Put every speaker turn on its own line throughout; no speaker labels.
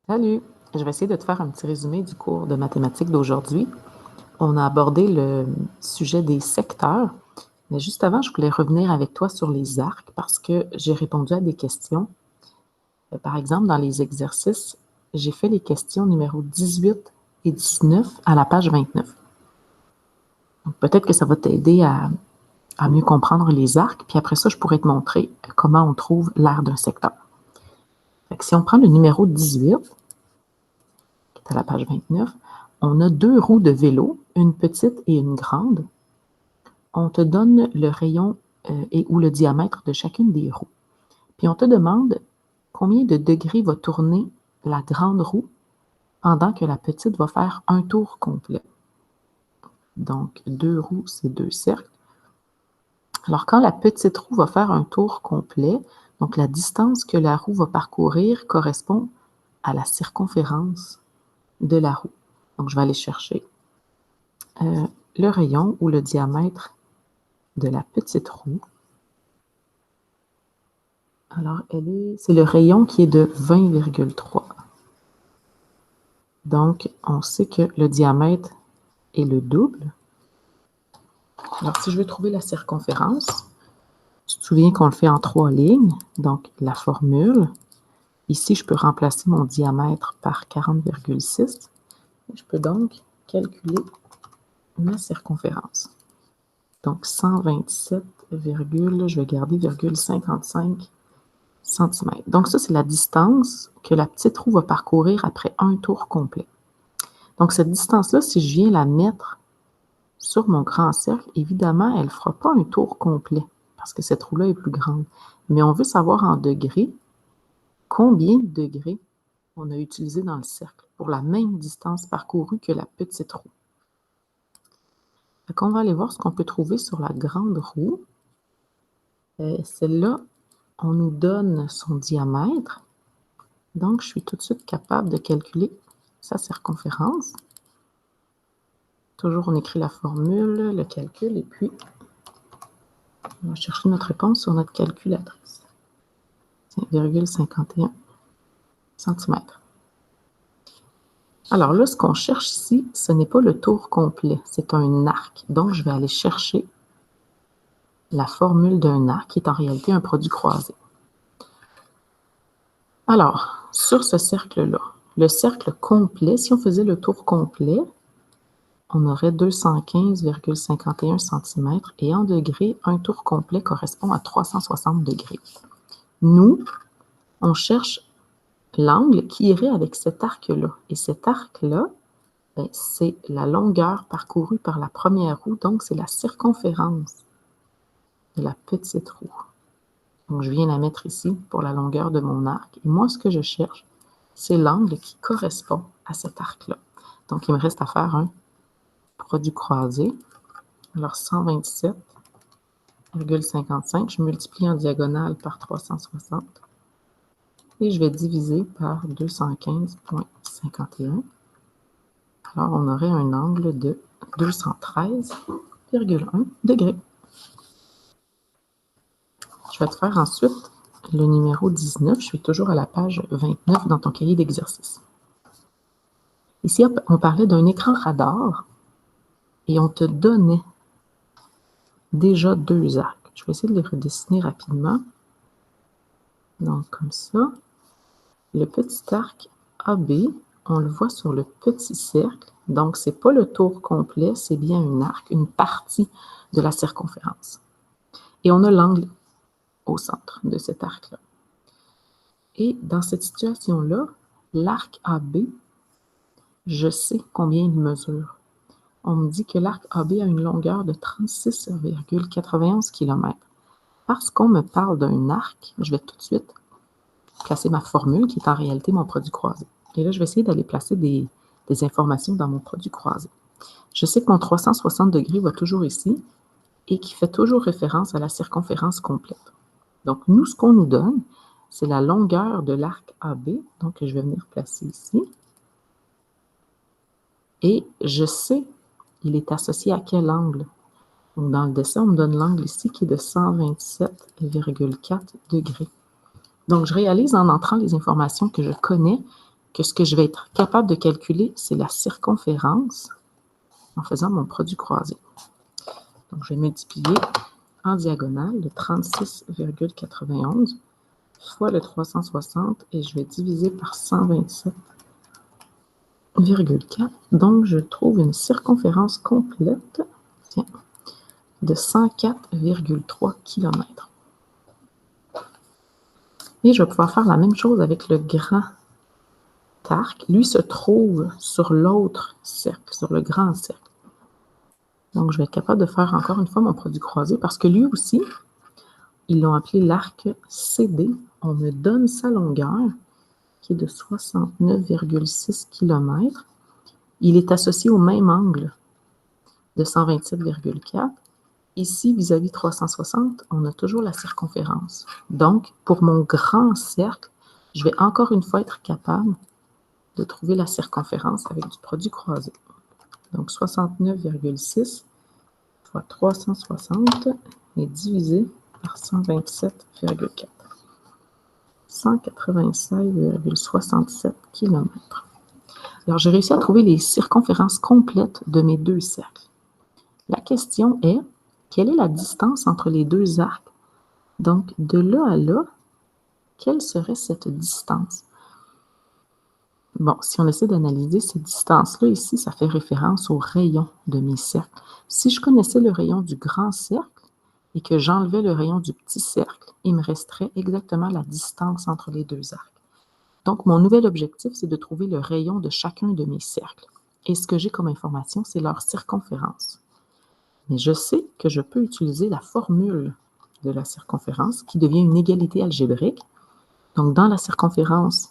Salut! Je vais essayer de te faire un petit résumé du cours de mathématiques d'aujourd'hui. On a abordé le sujet des secteurs, mais juste avant, je voulais revenir avec toi sur les arcs parce que j'ai répondu à des questions. Par exemple, dans les exercices, j'ai fait les questions numéro 18 et 19 à la page 29. Donc, peut-être que ça va t'aider à mieux comprendre les arcs, puis après ça, je pourrais te montrer comment on trouve l'aire d'un secteur. Fait que si on prend le numéro 18, à la page 29, on a deux roues de vélo, une petite et une grande. On te donne le rayon ou le diamètre de chacune des roues. Puis on te demande combien de degrés va tourner la grande roue pendant que la petite va faire un tour complet. Donc, deux roues, c'est deux cercles. Alors, quand la petite roue va faire un tour complet, donc la distance que la roue va parcourir correspond à la circonférence de la roue. Donc, je vais aller chercher le rayon ou le diamètre de la petite roue. Alors, c'est le rayon qui est de 20,3. Donc, on sait que le diamètre est le double. Alors, si je veux trouver la circonférence, tu te souviens qu'on le fait en 3 lignes. Donc, la formule. Ici, je peux remplacer mon diamètre par 40,6. Je peux donc calculer ma circonférence. Donc, 127, je vais garder 55 cm. Donc, ça, c'est la distance que la petite roue va parcourir après un tour complet. Donc, cette distance-là, si je viens la mettre sur mon grand cercle, évidemment, elle ne fera pas un tour complet parce que cette roue-là est plus grande. Mais on veut savoir en degrés combien de degrés on a utilisé dans le cercle pour la même distance parcourue que la petite roue. Donc, on va aller voir ce qu'on peut trouver sur la grande roue. Celle-là, on nous donne son diamètre. Donc, je suis tout de suite capable de calculer sa circonférence. Toujours, on écrit la formule, le calcul, et puis on va chercher notre réponse sur notre calculatrice. 5,51 cm. Alors là, ce qu'on cherche ici, ce n'est pas le tour complet, c'est un arc. Donc, je vais aller chercher la formule d'un arc, qui est en réalité un produit croisé. Alors, sur ce cercle-là, le cercle complet, si on faisait le tour complet, on aurait 215,51 cm et en degrés, un tour complet correspond à 360 degrés. Nous, on cherche l'angle qui irait avec cet arc-là. Et cet arc-là, c'est la longueur parcourue par la première roue, donc c'est la circonférence de la petite roue. Donc, je viens la mettre ici pour la longueur de mon arc. Et moi, ce que je cherche, c'est l'angle qui correspond à cet arc-là. Donc, il me reste à faire un produit croisé. Alors, 127,55, je multiplie en diagonale par 360 et je vais diviser par 215,51. Alors, on aurait un angle de 213,1 degrés. Je vais te faire ensuite le numéro 19. Je suis toujours à la page 29 dans ton cahier d'exercice. Ici, on parlait d'un écran radar et on te donnait déjà deux arcs. Je vais essayer de les redessiner rapidement. Donc, comme ça. Le petit arc AB, on le voit sur le petit cercle. Donc, ce n'est pas le tour complet, c'est bien un arc, une partie de la circonférence. Et on a l'angle au centre de cet arc-là. Et dans cette situation-là, l'arc AB, je sais combien il mesure. On me dit que l'arc AB a une longueur de 36,91 km. Parce qu'on me parle d'un arc, je vais tout de suite placer ma formule qui est en réalité mon produit croisé. Et là, je vais essayer d'aller placer des informations dans mon produit croisé. Je sais que mon 360 degrés va toujours ici et qui fait toujours référence à la circonférence complète. Donc, nous, ce qu'on nous donne, c'est la longueur de l'arc AB. Donc, je vais venir placer ici. Et je sais, il est associé à quel angle. Donc, dans le dessin, on me donne l'angle ici qui est de 127,4 degrés. Donc, je réalise en entrant les informations que je connais que ce que je vais être capable de calculer, c'est la circonférence en faisant mon produit croisé. Donc, je vais multiplier en diagonale le 36,91 fois le 360 et je vais diviser par 127,4. Donc, je trouve une circonférence complète de 104,3 km. Et je vais pouvoir faire la même chose avec le grand arc. Lui se trouve sur l'autre cercle, sur le grand cercle. Donc, je vais être capable de faire encore une fois mon produit croisé parce que lui aussi, ils l'ont appelé l'arc CD. On me donne sa longueur qui est de 69,6 km. Il est associé au même angle de 127,4. Ici, vis-à-vis 360, on a toujours la circonférence. Donc, pour mon grand cercle, je vais encore une fois être capable de trouver la circonférence avec du produit croisé. Donc, 69,6 fois 360 est divisé par 127,4. 196,67 km. Alors, j'ai réussi à trouver les circonférences complètes de mes deux cercles. La question est, quelle est la distance entre les deux arcs? Donc, de là à là, quelle serait cette distance? Bon, si on essaie d'analyser cette distance-là, ici, ça fait référence au rayon de mes cercles. Si je connaissais le rayon du grand cercle et que j'enlevais le rayon du petit cercle, il me resterait exactement la distance entre les deux arcs. Donc, mon nouvel objectif, c'est de trouver le rayon de chacun de mes cercles. Et ce que j'ai comme information, c'est leur circonférence. Mais je sais que je peux utiliser la formule de la circonférence qui devient une égalité algébrique. Donc, dans la circonférence,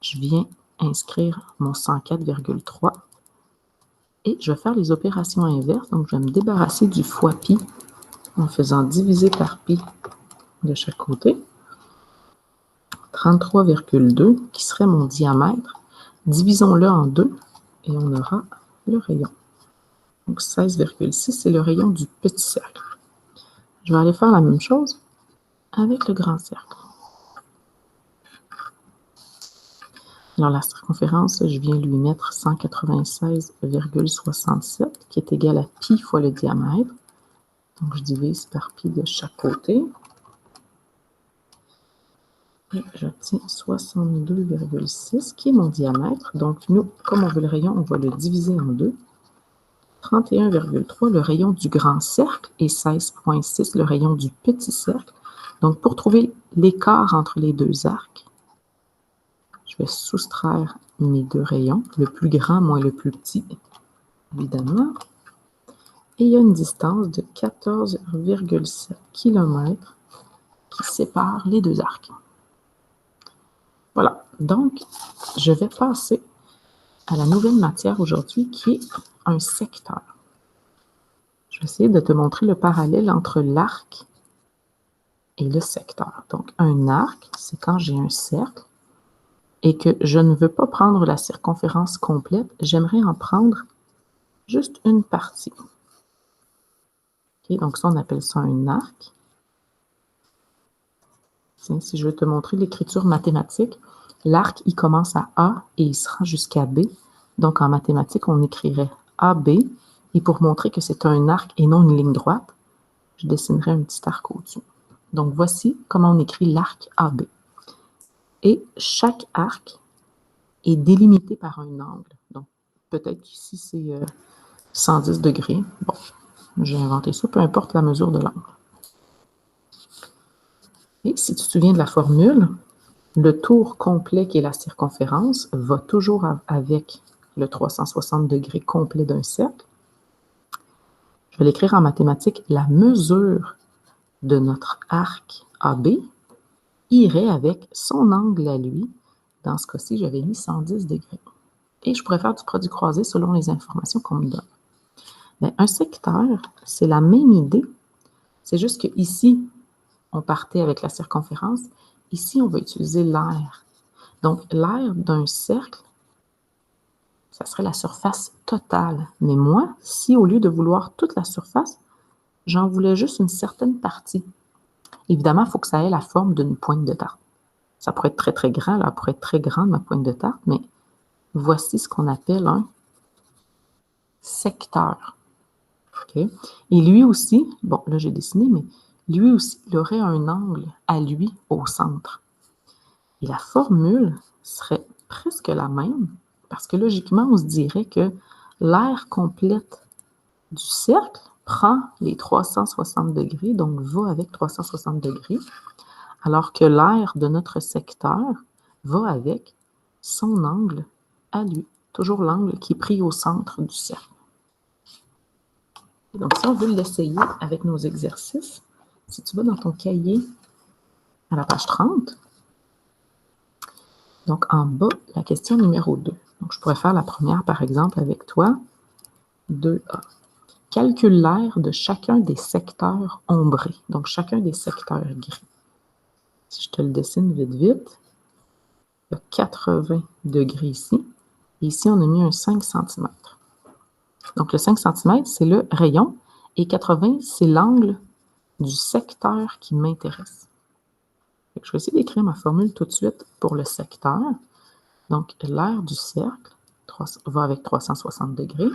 je viens inscrire mon 104,3 et je vais faire les opérations inverses. Donc, je vais me débarrasser du fois pi en faisant diviser par pi de chaque côté. 33,2 qui serait mon diamètre. Divisons-le en 2 et on aura le rayon. Donc, 16,6, c'est le rayon du petit cercle. Je vais aller faire la même chose avec le grand cercle. Alors, la circonférence, je viens lui mettre 196,67 qui est égal à pi fois le diamètre. Donc, je divise par pi de chaque côté. Et j'obtiens 62,6 qui est mon diamètre. Donc, nous, comme on veut le rayon, on va le diviser en deux. 31,3 le rayon du grand cercle et 16,6 le rayon du petit cercle. Donc, pour trouver l'écart entre les deux arcs, je vais soustraire mes deux rayons, le plus grand moins le plus petit, évidemment. Et il y a une distance de 14,7 km qui sépare les deux arcs. Voilà, donc je vais passer à la nouvelle matière aujourd'hui qui est un secteur. Je vais essayer de te montrer le parallèle entre l'arc et le secteur. Donc, un arc, c'est quand j'ai un cercle et que je ne veux pas prendre la circonférence complète, j'aimerais en prendre juste une partie. Okay, donc ça, on appelle ça un arc. Tiens, si je veux te montrer l'écriture mathématique, l'arc, il commence à A et il se rend jusqu'à B. Donc, en mathématiques, on écrirait AB. Et pour montrer que c'est un arc et non une ligne droite, je dessinerai un petit arc au-dessus. Donc, voici comment on écrit l'arc AB. Et chaque arc est délimité par un angle. Donc, peut-être qu'ici, c'est 110 degrés. Bon, j'ai inventé ça, peu importe la mesure de l'angle. Et si tu te souviens de la formule, le tour complet qui est la circonférence va toujours avec le 360 degrés complet d'un cercle. Je vais l'écrire en mathématiques, la mesure de notre arc AB irait avec son angle à lui. Dans ce cas-ci, j'avais mis 110 degrés. Et je pourrais faire du produit croisé selon les informations qu'on me donne. Bien, un secteur, c'est la même idée. C'est juste qu'ici, on partait avec la circonférence. Ici, on va utiliser l'aire. Donc, l'aire d'un cercle, ça serait la surface totale. Mais moi, si au lieu de vouloir toute la surface, j'en voulais juste une certaine partie. Évidemment, il faut que ça ait la forme d'une pointe de tarte. Ça pourrait être très, très grand, là, pourrait être très grande, ma pointe de tarte, mais voici ce qu'on appelle un secteur. Okay? Et lui aussi, bon, là j'ai dessiné, mais lui aussi, il aurait un angle à lui au centre. Et la formule serait presque la même, parce que logiquement, on se dirait que l'aire complète du cercle prend les 360 degrés, donc va avec 360 degrés, alors que l'aire de notre secteur va avec son angle à lui, toujours l'angle qui est pris au centre du cercle. Donc, si on veut l'essayer avec nos exercices, si tu vas dans ton cahier à la page 30, donc en bas, la question numéro 2. Donc, je pourrais faire la première, par exemple, avec toi. 2A. Calcule l'aire de chacun des secteurs ombrés, donc chacun des secteurs gris. Si je te le dessine vite, vite, il y a 80 degrés ici. Et ici, on a mis un 5 cm. Donc, le 5 cm, c'est le rayon. Et 80, c'est l'angle du secteur qui m'intéresse. Je vais essayer d'écrire ma formule tout de suite pour le secteur. Donc, l'aire du cercle va avec 360 degrés.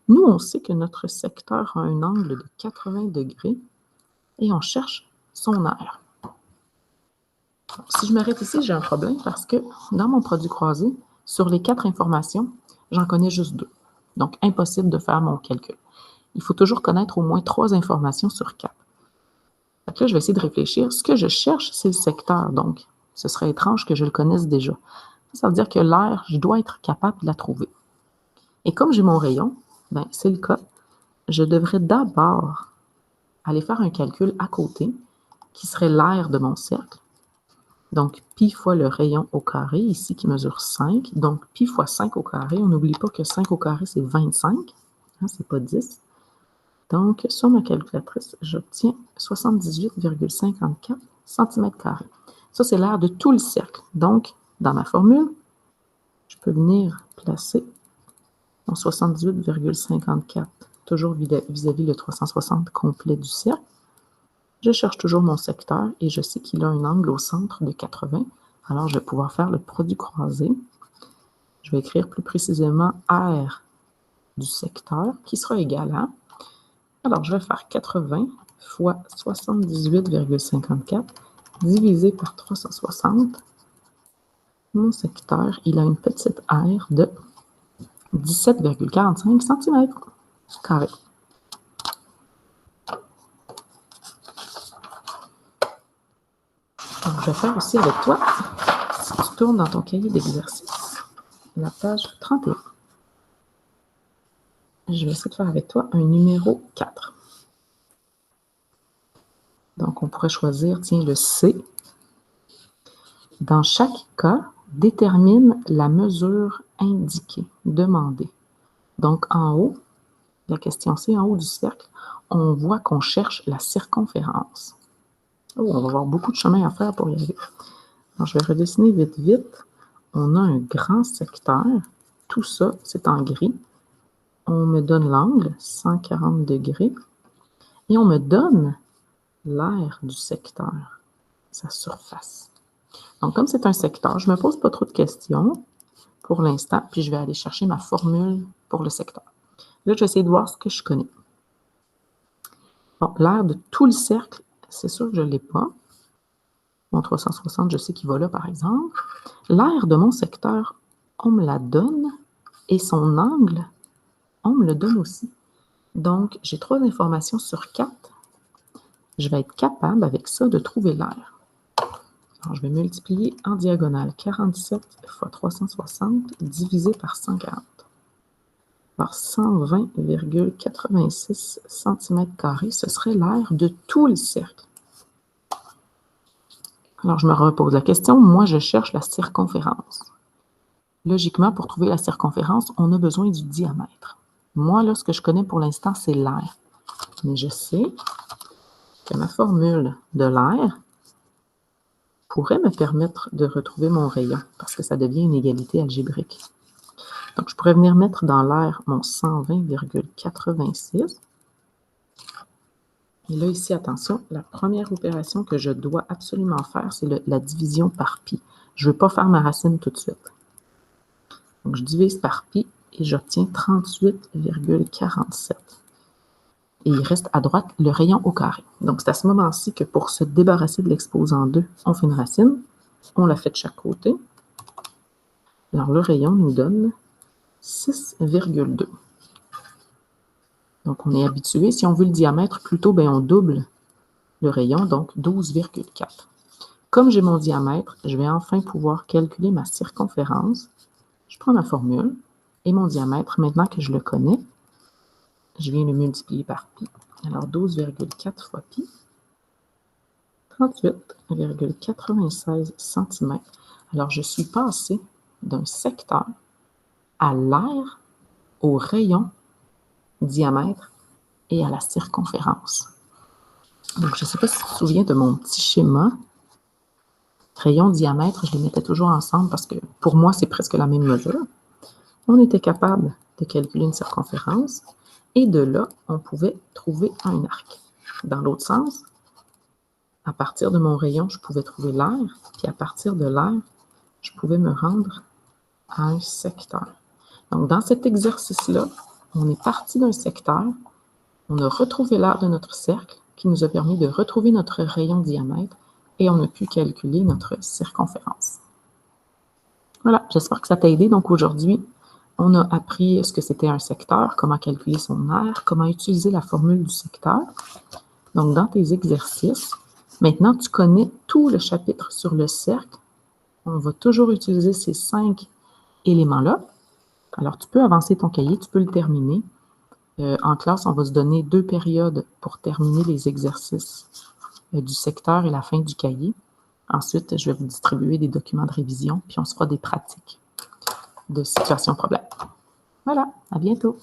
Nous, on sait que notre secteur a un angle de 80 degrés et on cherche son aire. Si je m'arrête ici, j'ai un problème parce que dans mon produit croisé, sur les 4 informations, j'en connais juste 2. Donc, impossible de faire mon calcul. Il faut toujours connaître au moins 3 informations sur 4. Donc là, je vais essayer de réfléchir. Ce que je cherche, c'est le secteur. Donc, ce serait étrange que je le connaisse déjà. Ça veut dire que l'aire, je dois être capable de la trouver. Et comme j'ai mon rayon, ben, c'est le cas. Je devrais d'abord aller faire un calcul à côté, qui serait l'aire de mon cercle. Donc, pi fois le rayon au carré, ici, qui mesure 5. Donc, pi fois 5 au carré. On n'oublie pas que 5 au carré, c'est 25. Hein, c'est pas 10. Donc, sur ma calculatrice, j'obtiens 78,54 cm². Ça, c'est l'aire de tout le cercle. Donc, dans ma formule, je peux venir placer mon 78,54, toujours vis-à-vis le 360 complet du cercle. Je cherche toujours mon secteur et je sais qu'il a un angle au centre de 80. Alors, je vais pouvoir faire le produit croisé. Je vais écrire plus précisément R du secteur qui sera égal à... Alors, je vais faire 80 fois 78,54 divisé par 360. Mon secteur, il a une petite aire de 17,45 cm². Donc, je vais faire aussi avec toi, si tu tournes dans ton cahier d'exercice, la page 31. Je vais essayer de faire avec toi un numéro 4. Donc, on pourrait choisir, tiens, le C. Dans chaque cas, détermine la mesure indiquée, demandée. Donc, en haut, la question C, en haut du cercle, on voit qu'on cherche la circonférence. Oh, on va avoir beaucoup de chemin à faire pour y arriver. Alors, je vais redessiner vite, vite. On a un grand secteur. Tout ça, c'est en gris. On me donne l'angle, 140 degrés. Et on me donne l'aire du secteur, sa surface. Donc, comme c'est un secteur, je ne me pose pas trop de questions pour l'instant, puis je vais aller chercher ma formule pour le secteur. Là, je vais essayer de voir ce que je connais. Bon, l'aire de tout le cercle, c'est sûr que je ne l'ai pas. Mon 360, je sais qu'il va là, par exemple. L'aire de mon secteur, on me la donne, et son angle, on me le donne aussi. Donc, j'ai 3 informations sur 4. Je vais être capable, avec ça, de trouver l'aire. Alors, je vais multiplier en diagonale 47 fois 360 divisé par 140. Alors, 120,86 cm², ce serait l'aire de tout le cercle. Alors, je me repose la question. Moi, je cherche la circonférence. Logiquement, pour trouver la circonférence, on a besoin du diamètre. Moi, là, ce que je connais pour l'instant, c'est l'aire. Mais je sais que ma formule de l'aire pourrait me permettre de retrouver mon rayon, parce que ça devient une égalité algébrique. Donc, je pourrais venir mettre dans l'aire mon 120,86. Et là, ici, attention, la première opération que je dois absolument faire, c'est la division par pi. Je ne veux pas faire ma racine tout de suite. Donc, je divise par pi et j'obtiens 38,47. Et il reste à droite le rayon au carré. Donc, c'est à ce moment-ci que pour se débarrasser de l'exposant 2, on fait une racine. On la fait de chaque côté. Alors, le rayon nous donne 6,2. Donc, on est habitué. Si on veut le diamètre, plutôt, on double le rayon, donc 12,4. Comme j'ai mon diamètre, je vais enfin pouvoir calculer ma circonférence. Je prends ma formule et mon diamètre, maintenant que je le connais, je viens le multiplier par pi. Alors, 12,4 fois pi, 38,96 cm. Alors, je suis passé d'un secteur à l'aire, au rayon, diamètre et à la circonférence. Donc, je ne sais pas si tu te souviens de mon petit schéma. Rayon, diamètre, je les mettais toujours ensemble parce que pour moi, c'est presque la même mesure. On était capable de calculer une circonférence et de là, on pouvait trouver un arc. Dans l'autre sens, à partir de mon rayon, je pouvais trouver l'aire, puis à partir de l'aire, je pouvais me rendre à un secteur. Donc, dans cet exercice-là, on est parti d'un secteur, on a retrouvé l'aire de notre cercle qui nous a permis de retrouver notre rayon diamètre et on a pu calculer notre circonférence. Voilà, j'espère que ça t'a aidé. Donc, aujourd'hui, on a appris ce que c'était un secteur, comment calculer son aire, comment utiliser la formule du secteur. Donc, dans tes exercices, maintenant, tu connais tout le chapitre sur le cercle. On va toujours utiliser ces 5 éléments-là. Alors, tu peux avancer ton cahier, tu peux le terminer. En classe, on va se donner 2 périodes pour terminer les exercices du secteur et la fin du cahier. Ensuite, je vais vous distribuer des documents de révision, puis on se fera des pratiques de situation problème. Voilà, à bientôt!